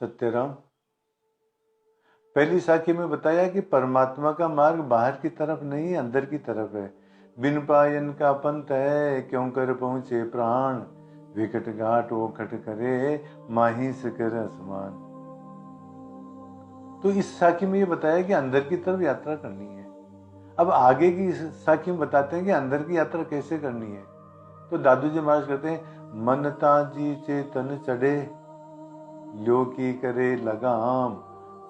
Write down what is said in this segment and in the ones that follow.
सत्यराम, पहली साखी में बताया कि परमात्मा का मार्ग बाहर की तरफ नहीं, अंदर की तरफ है। बिन पायन का पंथ है, क्यों कर पहुंचे प्राण, विकट घाट वो खट करे, माही सिकर आसमान। तो इस साखी में ये बताया कि अंदर की तरफ यात्रा करनी है। अब आगे की साखी में बताते हैं कि अंदर की यात्रा कैसे करनी है। तो दादू जी महाराज कहते हैं, मन ताजी चेतन चढ़े, ल्यो की करे लगाम,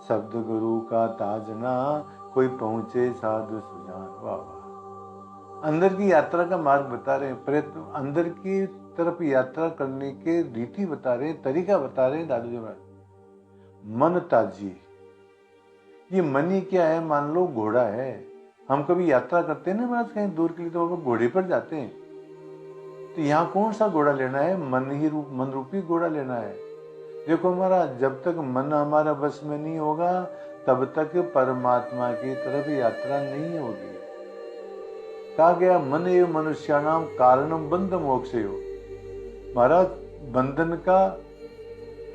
शब्द गुरु का ताजना, कोई पहुंचे साधु सुजान। वाह वाह, अंदर की यात्रा का मार्ग बता रहे हैं, प्रयत्न अंदर की तरफ यात्रा करने के रीति बता रहे हैं, तरीका बता रहे हैं दादू जी महाराज। मन ताजी, ये मनी क्या है? मान लो घोड़ा है। हम कभी यात्रा करते हैं ना महाराज कहीं दूर के लिए, तो हम घोड़े पर जाते हैं। तो यहाँ कौन सा घोड़ा लेना है? मन रूपी घोड़ा लेना है। देखो महाराज, जब तक मन हमारा बस में नहीं होगा तब तक परमात्मा की तरफ यात्रा नहीं होगी। कहा गया, मन एव मनुष्याणाम कारणम बंध मोक्षयो। महाराज, बंधन का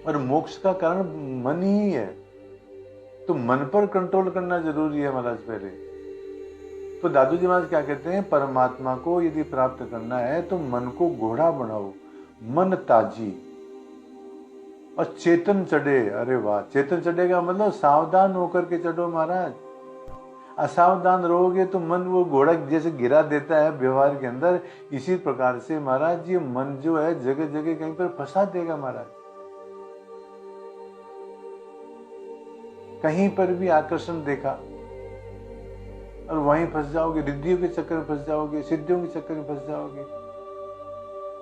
और मोक्ष का कारण मन ही है। तो मन पर कंट्रोल करना जरूरी है महाराज पहले। तो दादू जी महाराज क्या कहते हैं, परमात्मा को यदि प्राप्त करना है तो मन को घोड़ा बनाओ, मन ताजी और चेतन चढ़े। अरे वाह, चेतन चढ़ेगा मतलब सावधान होकर के चढ़ो महाराज। असावधान रहोगे तो मन वो घोड़ा जैसे गिरा देता है व्यवहार के अंदर, इसी प्रकार से महाराज ये मन जो है जगह जगह कहीं पर फंसा देगा महाराज। कहीं पर भी आकर्षण देखा और वहीं फंस जाओगे, रिद्धियों के चक्कर में फंस जाओगे, सिद्धियों के चक्कर में फंस जाओगे।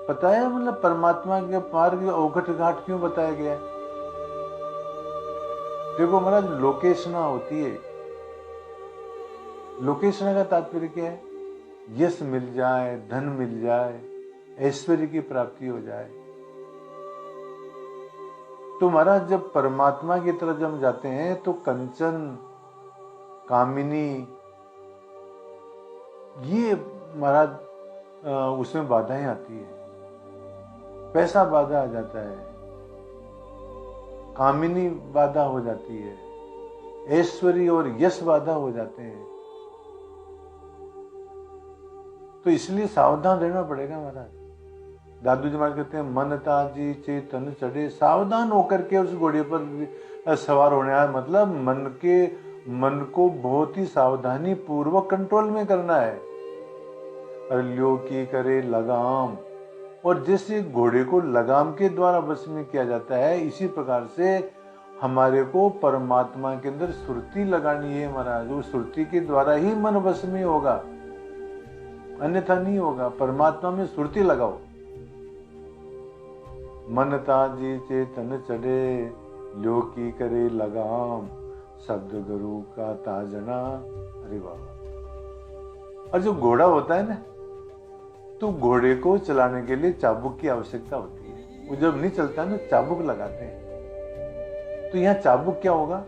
पता है मतलब परमात्मा के मार्ग औघट घाट क्यों बताया गया है? देखो महाराज, लोकेशना होती है। लोकेशना का तात्पर्य क्या है? यश मिल जाए, धन मिल जाए, ऐश्वर्य की प्राप्ति हो जाए। तो महाराज जब परमात्मा की तरफ जब जाते हैं तो कंचन, कामिनी, ये महाराज उसमें बाधाएं आती है। पैसा बाधा आ जाता है, कामिनी बाधा हो जाती है, ऐश्वर्य और यश बाधा हो जाते हैं। तो इसलिए सावधान रहना पड़ेगा महाराज। दादू जी महाराज कहते हैं, मन ताजी चेतन चढ़े। सावधान होकर के उस घोड़े पर सवार होने आया, मतलब मन को बहुत ही सावधानी पूर्वक कंट्रोल में करना है। ल्यो की करे लगाम, और जैसे घोड़े को लगाम के द्वारा बस में किया जाता है, इसी प्रकार से हमारे को परमात्मा के अंदर सुरती लगानी है महाराज। वो सुरती के द्वारा ही मन बस में होगा, अन्यथा नहीं होगा। परमात्मा में सुरती लगाओ। मन ताजी चेतन चढ़े, ल्यो की करे लगाम, शब्द गुरु का ताजना। अरे वाह। और जो घोड़ा होता है ना, तो घोड़े को चलाने के लिए चाबुक की आवश्यकता होती है। वो जब नहीं चलता है ना, चाबुक लगाते हैं। तो यहाँ चाबुक क्या होगा?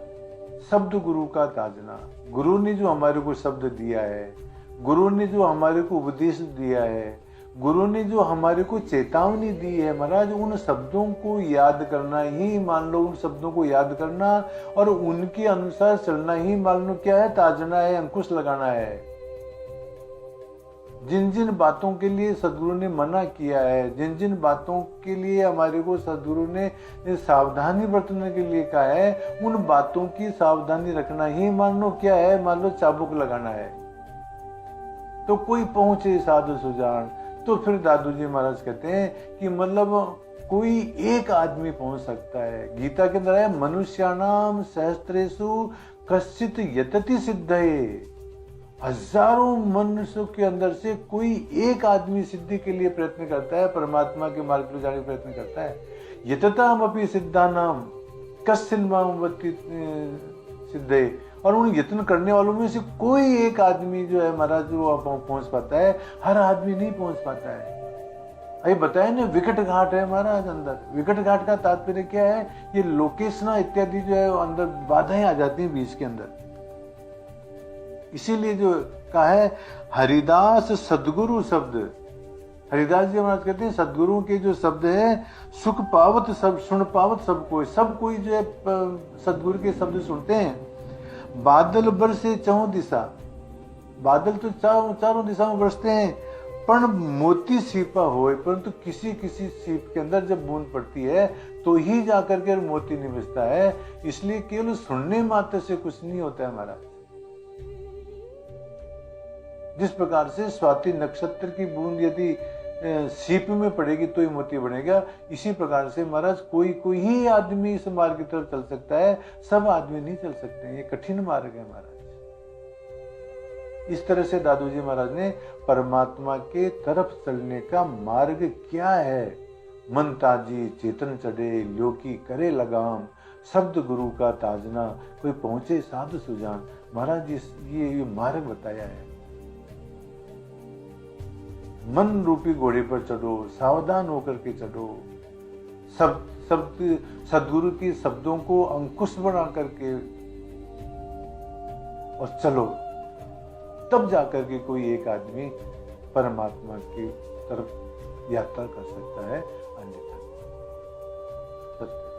शब्द गुरु का ताजना। गुरु ने जो हमारे को शब्द दिया है, गुरु ने जो हमारे को उपदेश दिया है, गुरु ने जो हमारे को चेतावनी दी है महाराज, उन शब्दों को याद करना ही, मान लो उन शब्दों को याद करना और उनके अनुसार चलना ही मान लो क्या है? ताजना है, अंकुश लगाना है। जिन जिन बातों के लिए सदगुरु ने मना किया है, जिन जिन बातों के लिए हमारे को सदगुरु ने सावधानी बरतने के लिए कहा है, उन बातों की सावधानी रखना ही मान लो क्या है? मान लो चाबुक लगाना है। तो कोई पहुंचे साधु सुजान। तो फिर दादू जी महाराज कहते हैं कि मतलब कोई एक आदमी पहुंच सकता है। गीता के अंदर है, मनुष्याणाम सहस्त्रेषु कश्चित यतति सिद्धये। हजारों मनुष्यों के अंदर से कोई एक आदमी सिद्धि के लिए प्रयत्न करता है, परमात्मा के मार्ग पर जाने का प्रयत्न करता है। यतताम अपि सिद्धानाम कश्चिन मामवति सिद्धये। और उन यत्न करने वालों में से कोई एक आदमी जो है महाराज वो पहुंच पाता है, हर आदमी नहीं पहुंच पाता है। अभी बताया ना, विकट घाट है महाराज अंदर। विकट घाट का तात्पर्य क्या है? ये लोकेशना इत्यादि जो है अंदर बाधाएं आ जाती हैं बीच के अंदर। इसीलिए जो कहा है, हरिदास सदगुरु शब्द, हरिदास जी महाराज कहते हैं सदगुरुओं के जो शब्द है, सुख पावत सब सुन पावत सब कोई जो है सदगुरु के शब्द सुनते हैं। बादल बरसे चौं दिशा, बादल तो चारों दिशा में बरसते हैं, पर मोती सीपा होए, परंतु किसी किसी सीप के अंदर जब बूंद पड़ती है तो ही जाकर के मोती निकलता है। इसलिए केवल सुनने मात्र से कुछ नहीं होता है महाराज। जिस प्रकार से स्वाति नक्षत्र की बूंद यदि सीप में पड़ेगी तो ही मोती बनेगा, इसी प्रकार से महाराज कोई ही आदमी इस मार्ग की तरफ चल सकता है, सब आदमी नहीं चल सकते। ये कठिन मार्ग है महाराज। इस तरह से दादू जी महाराज ने परमात्मा के तरफ चलने का मार्ग क्या है, मन ताजी चेतन चढ़े ल्योकी करे लगाम, शब्द गुरु का ताजना कोई पहुंचे साधु सुजान। महाराज जी ये मार्ग बताया है। मन रूपी घोड़े पर चढ़ो, सावधान होकर के चढ़ो, सब सदगुरु की शब्दों को अंकुश बना करके और चलो, तब जाकर के कोई एक आदमी परमात्मा की तरफ यात्रा कर सकता है, अन्यथा सत्य।